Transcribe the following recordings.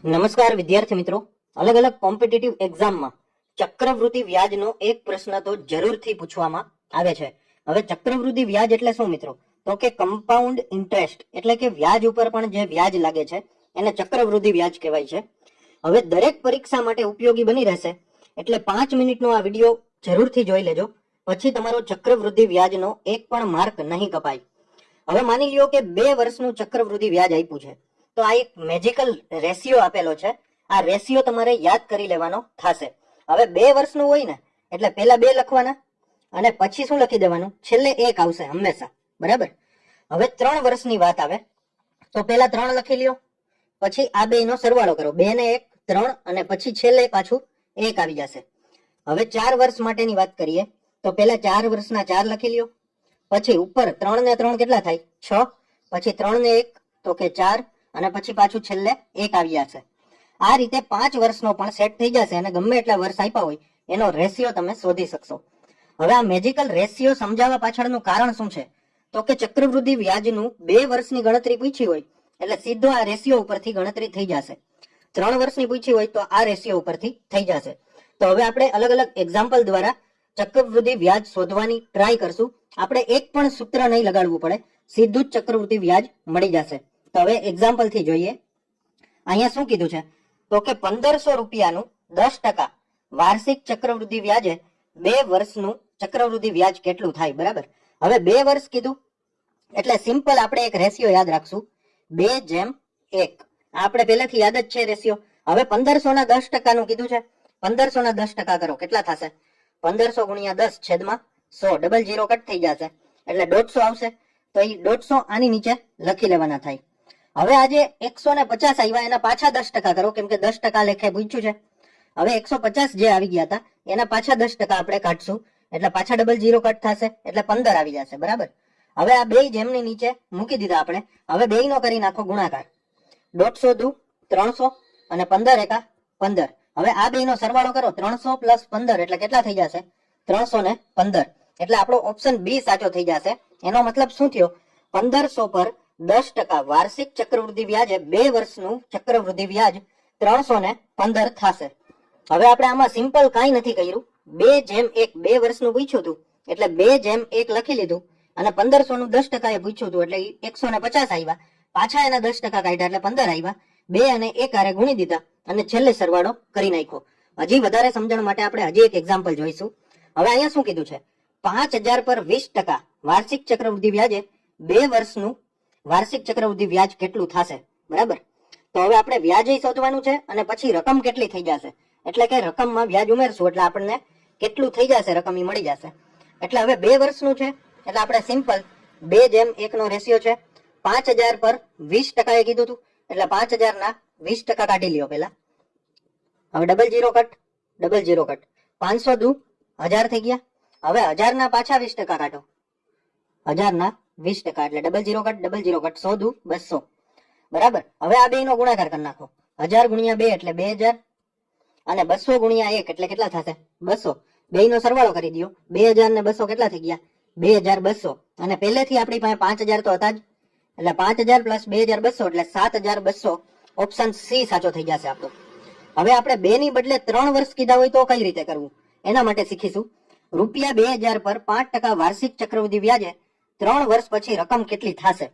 નમસ્કાર વિદ્યાર્થી મિત્રો, અલગ અલગ કોમ્પિટિટિવ એક્ઝામમાં ચક્રવૃદ્ધિ વ્યાજનો એક પ્રશ્ન તો જરૂરથી પૂછવામાં આવે છે. હવે ચક્રવૃદ્ધિ વ્યાજ એટલે શું મિત્રો? તો કે કમ્પાઉન્ડ ઇન્ટરેસ્ટ એટલે કે વ્યાજ ઉપર પણ જે વ્યાજ લાગે છે એને ચક્રવૃદ્ધિ વ્યાજ કહેવાય છે. હવે દરેક પરીક્ષા માટે ઉપયોગી બની રહેશે એટલે 5 મિનિટનો આ વિડીયો જરૂરથી જોઈ લેજો, પછી તમારો ચક્રવૃદ્ધિ વ્યાજનો એક પણ માર્ક નહીં કપાય. હવે માની લ્યો કે 2 વર્ષનું ચક્રવૃદ્ધિ વ્યાજ આપ્યું છે, તો આ એક મેજિકલ રેશિયો આપેલો છે. આ રેશિયો તમારે યાદ કરી લેવાનો થશે. હવે 2 વર્ષનું હોય ને એટલે પહેલા 2 લખવાના અને પછી શું લખી દેવાનું, છેલ્લે 1 આવશે હંમેશા, બરાબર. હવે 3 વર્ષની વાત આવે તો પહેલા 3 લખી લ્યો, પછી આ બેયનો સરવાળો કરો, 2 ને 1 3 અને પછી છેલ્લે પાછું 1 આવી જશે. હવે 4 વર્ષ માટેની વાત કરીએ તો પહેલા 4 વર્ષના 4 લખી લ્યો, પછી ઉપર 3 ને 3 કેટલા થાય 6, પછી 3 ને 1 તો કે 4 અને પછી પાછું છેલ્લે 1 આવી જશે. આ રીતે 5 વર્ષનો પણ સેટ થઈ જશે અને ગમે એટલા વર્ષ આપ્યા હોય એનો રેશિયો તમે શોધી શકશો. હવે આ મેજિકલ રેશિયો સમજાવવા પાછળનું કારણ શું છે? તો કે ચક્રવૃદ્ધિ વ્યાજનું 2 વર્ષની ગણતરી પૂછી હોય એટલે સીધો આ રેશિયો ઉપરથી ગણતરી થઈ જશે. 3 વર્ષની પૂછી હોય તો આ રેશિયો ઉપરથી થઈ જશે. તો હવે આપણે અલગ અલગ એક્ઝામ્પલ દ્વારા ચક્રવૃદ્ધિ વ્યાજ શોધવાની ટ્રાય કરશું. આપણે એક પણ સૂત્ર નહીં લગાડવું પડે, સીધું જ ચક્રવૃદ્ધિ વ્યાજ મળી જશે. તો હવે એક્ઝામ્પલ થી જોઈએ. અહીંયા શું કીધું છે? તો કે 1500 રૂપિયાનું 10% વાર્ષિક ચક્રવૃદ્ધિ વ્યાજે 2 વર્ષનું ચક્રવૃદ્ધિ વ્યાજ કેટલું થાય, બરાબર. હવે 2 વર્ષ કીધું એટલે સિમ્પલ આપણે એક રેશિયો યાદ રાખશું, 2:1. આપણે પહેલેથી યાદ જ છે રેશિયો. હવે 1500 ના 10% નું કીધું છે, 1500 ના 10% કરો કેટલા થશે? 1500 ગુણ્યા 10 છેદમાં 100, ડબલ 0 કટ થઈ જશે એટલે 150 આવશે. તો એ 150 આની નીચે લખી લેવાના થાય. હવે આજે 150 આવ્યા એના પાછા 10% કરો, કેમ કે 10% લેખે પૂછ્યું છે. હવે 150 જે આવી ગયા હતા એના પાછા 10% આપણે કાઢશું એટલે પાછા ડબલ 0 કટ થશે એટલે 15 આવી જશે, બરાબર. હવે આ બે જેમની નીચે મૂકી દીધા આપણે. હવે બેયનો કરી નાખો ગુણાકાર, 150 દુ 300 અને 15 એકા 15. હવે આ બેયનો સરવાળો કરો, 300 પ્લસ 15 એટલે કેટલા થઈ જશે? 315. એટલે આપણો ઓપ્શન બી સાચો થઈ જશે. એનો મતલબ શું થયો? 1500 પર 10% વાર્ષિક ચક્રવૃદ્ધિ વ્યાજે 2 વર્ષનું ચક્રવૃદ્ધિ વ્યાજ 315 થશે. હવે આપણે આમાં સિમ્પલ કાંઈ નથી કર્યું, 2:1 2 વર્ષનું પૂછ્યું હતું એટલે 2:1 લખી લીધું અને 1500 નું 10% એ પૂછ્યું હતું એટલે 150 આવ્યા, પાછા એના 10% કાઢ્યા એટલે 15 આવ્યા. 2 અને 1 આરે ગુણી દીધા અને છેલ્લે સરવાળો કરી નાખ્યો. હજી વધારે સમજણ માટે આપણે હજી એક એક્ઝામ્પલ જોઈશું. હવે અહીંયા શું કીધું છે? 5000 પર 20% વાર્ષિક ચક્રવૃદ્ધિ વ્યાજે 2 વર્ષનું વાર્ષિક ચક્રવૃદ્ધિ વ્યાજ કેટલું થશે, બરાબર. તો હવે આપણે વ્યાજ શોધવાનું છે અને પછી રકમ કેટલી થઈ જશે, એટલે કે રકમમાં વ્યાજ ઉમેરશું એટલે આપણને કેટલું થઈ જશે રકમ એ મળી જશે. એટલે હવે 2 વર્ષનું છે એટલે આપણે સિમ્પલ 2:1 નો રેશિયો છે. 5000 પર 20% એ કીધું હતું એટલે 5000 ના 20% કાઢી લ્યો પેલા. હવે ડબલ 0 કટ, ડબલ 0 કટ, 500 દુ 1000 થઈ ગયા. હવે 1000 ના પાછા 20% કાઢો, 1000 ના 20% એટલે ડબલ 0 કટ, ડબલ 0 કટ, 100 દુ 200, બરાબર. હવે આ બેયનો ગુણાકાર કરી નાખો, 1000 ગુણ્યા 2 એટલે 2000 અને 200 ગુણ્યા 1 એટલે કેટલા થશે? 200. બેયનો સરવાળો કરી દો, 2000 ને 200 કેટલા થઈ ગયા? 2200. અને પહેલેથી આપણી પાસે 5000 તો હતા જ એટલે 5000 પ્લસ 2200 એટલે 7200. ઓપ્શન સી સાચો થઈ જશે આપણો. હવે આપણે 2 ની બદલે 3 વર્ષ કીધા હોય તો કઈ રીતે કરવું એના માટે શીખીશું. રૂપિયા 2000 પર 5% વાર્ષિક ચક્રવૃદ્ધિ વ્યાજે 3 વર્ષ પછી રકમ કેટલી થશે,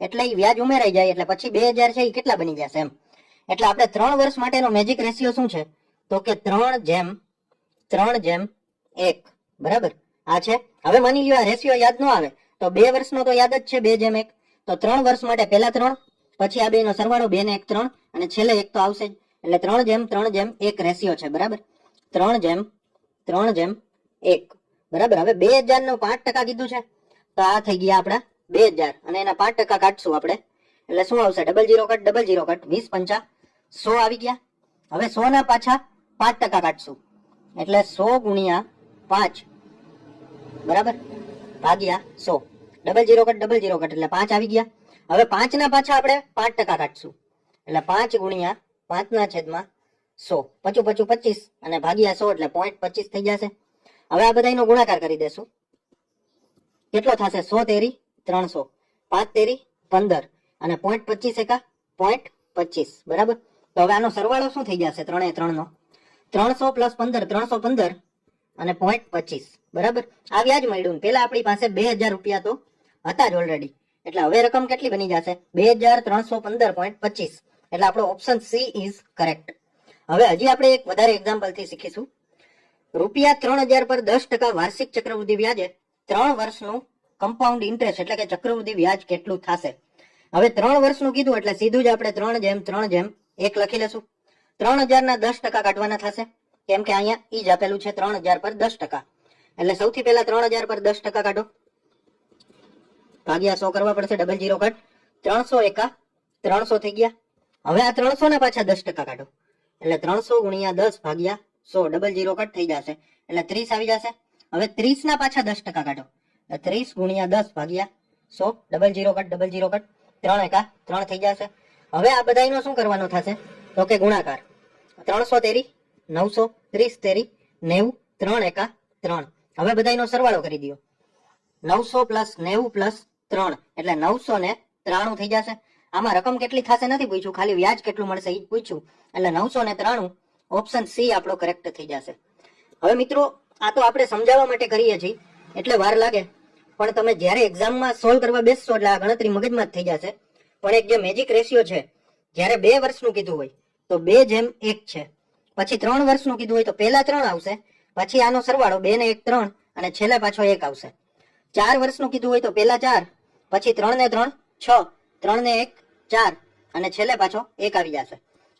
એટલે એ વ્યાજ ઉમેરાઈ જાય એટલે પછી 2000 છે એ કેટલા બની જશે એમ. એટલે આપણે 3 વર્ષ માટેનો મેજિક રેશિયો શું છે? તો કે 3:1, બરાબર. આ છે. હવે માની લ્યો આ રેશિયો યાદ ન આવે તો 2 વર્ષનો તો યાદ જ છે 2:1. તો 3 વર્ષ માટે પહેલા 3, પછી આ બેનો સરવાળો 2 ને 1 3 અને છેલ્લે 1 તો આવશે જ એટલે 3:1 રેશિયો છે, બરાબર. 3:1, બરાબર. હવે 2000 નું 5% કીધું છે તો આ થઈ ગયા આપણા 2000 અને એના 5% કાઢશું આપણે એટલે શું આવશે? ડબલ 0 કટ, ડબલ 0 કટ, 20 5 100 આવી ગયા. હવે 100 ના પાછા 5% કાઢશું એટલે 100 ગુણ્યા 5, બરાબર, ભાગ્યા 100, ડબલ 0 કટ, ડબલ 0 કટ એટલે 5 આવી ગયા. હવે 5 ના પાછા આપણે 5% કાઢશું એટલે 5 ગુણ્યા 5 ના છેદમાં 100, પચું 25 અને ભાગ્યા 100 એટલે 0.25 થઈ જશે. હવે આ બધાનો ગુણાકાર કરી દેશું, કેટલો થશે? 100 તેરી 300, 5 તેરી 15 અને 0.25 એકા 0.25, બરાબર. તો હવે આનો સરવાળો શું થઈ જશે? 3 એ 3 નો 300 + 15 315 અને 0.25 બરાબર. આ વ્યાજ મળ્યું. પેલા આપણી પાસે 2000 રૂપિયા તો હતા જ ઓલરેડી, એટલે હવે રકમ કેટલી બની જશે? 2315.25. એટલે આપણો ઓપ્શન સી ઇઝ કરેક્ટ. હવે હજી આપણે એક વધારે એક્ઝામ્પલ થી શીખીશું. રૂપિયા 3000 પર 10% વાર્ષિક ચક્રવૃદ્ધિ વ્યાજે 3 વર્ષનું કમ્પાઉન્ડ ઇન્ટરેસ્ટ એટલે કે ચક્રવૃદ્ધિ વ્યાજ કેટલું થશે? હવે 3 વર્ષનું કીધું એટલે સીધું જ આપણે 3:3:1 લખી લેશું. 3000 ના 10% કાઢવાના થશે, કેમ કે અહીંયા ઈ જ આપેલું છે 3000 પર 10%. એટલે સૌથી પહેલા 3000 પર 10% કાઢો, ભાગ્યા 100 કરવા પડશે, ડબલ 0 કટ. 300 એકા 300 થઈ ગયા. હવે આ 300 ના પાછા 10% કાઢો, એટલે 300 × 10 ભાગ્યા 100, ડબલ 0 કટ થઈ જશે, એટલે 30 આવી જશે. હવે 30 ના પાછા 10% કાઢો, એટલે 30 × 10 ભાગ્યા 100, ડબલ 0 કટ, ડબલ 0 કટ. 3 એકા 3 થઈ જશે. હવે આ બધાનો શું કરવાનો થશે? તો કે ગુણાકાર. 300 તેરી 900, 30 તેરી 90, 3 એકા 3. હવે બધાનો સરવાળો કરી દો. 900 + 90 + 3 એટલે 993 થઈ જશે. આમાં રકમ કેટલી થશે નથી પૂછ્યું, ખાલી વ્યાજ કેટલું મળશે એ જ પૂછ્યું. એટલે 993 ઓપ્શન સી આપણો કરેક્ટ થઈ જશે. હવે મિત્રો આ તો આપણે સમજાવવા માટે કરીએ છીએ એટલે વાર લાગે, પણ તમે જ્યારે એક્ઝામમાં સોલ્વ કરવા બેસશો એટલે આ ગણતરી મગજમાં જ થઈ જશે. પણ એક જે મેજિક રેશિયો છે, જ્યારે 2 વર્ષનું કીધું હોય તો 2:1 છે, પછી 3 વર્ષનું કીધું હોય તો પહેલા 3 આવશે, પછી આનો સરવાળો 2 ને 1 3 અને છેલ્લે પાછો 1 આવશે. 4 વર્ષનું કીધું હોય તો પહેલા 4, પછી 3 ને 3 6, 3 ને 1 4 અને છેલ્લે પાછો 1 આવી જશે.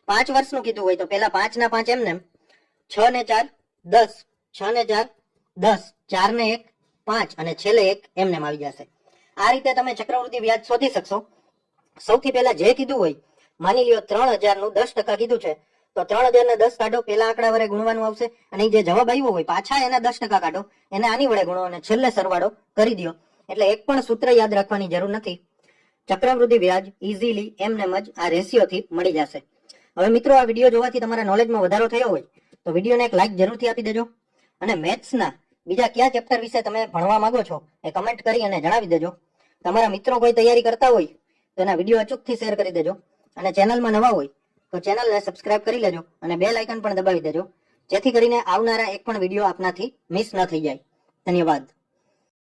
5 વર્ષનું કીધું હોય તો પહેલા 5 ના 5 એમને, 6 ને 4 10, 6 ને 4 10, 4 ને 1 5 અને છેલ્લે 1 એમને આવી જશે. આ રીતે તમે ચક્રવૃદ્ધિ વ્યાજ શોધી શકશો. સૌથી પહેલા જે કીધું હોય, માની લ્યો 3000 નું 10% કીધું છે, તો 3000 ને 10 કાઢો, પેલા આંકડા વડે ગુણવાનું આવશે, અને જે જવાબ આવ્યો હોય પાછા એના 10% કાઢો, એને આની વડે ગુણો અને છેલ્લે સરવાળો કરી દો. એટલે એક પણ સૂત્ર યાદ રાખવાની જરૂર નથી. ચક્રવૃદ્ધિ વ્યાજ ઇઝીલી એમનેમ જ આ રેશિયો થી મળી જશે. હવે મિત્રો આ વિડીયો જોવાથી તમારા નોલેજમાં વધારો થયો હોય તો વિડીયોને એક લાઈક જરૂરથી આપી દેજો, અને મેથ્સના બીજા કયા ચેપ્ટર વિશે તમે ભણવા માંગો છો એ કમેન્ટ કરી અને જણાવી દેજો. તમારા મિત્રો કોઈ તૈયારી કરતા હોય તો એના વિડીયો અચૂકથી શેર કરી દેજો, અને ચેનલમાં નવા હોય તો ચેનલને સબસ્ક્રાઇબ કરી લેજો અને બેલ આઇકન પણ દબાવી દેજો, જેથી કરીને આવનારા એક પણ વિડીયો આપનાથી મિસ ન થઈ જાય. ધન્યવાદ.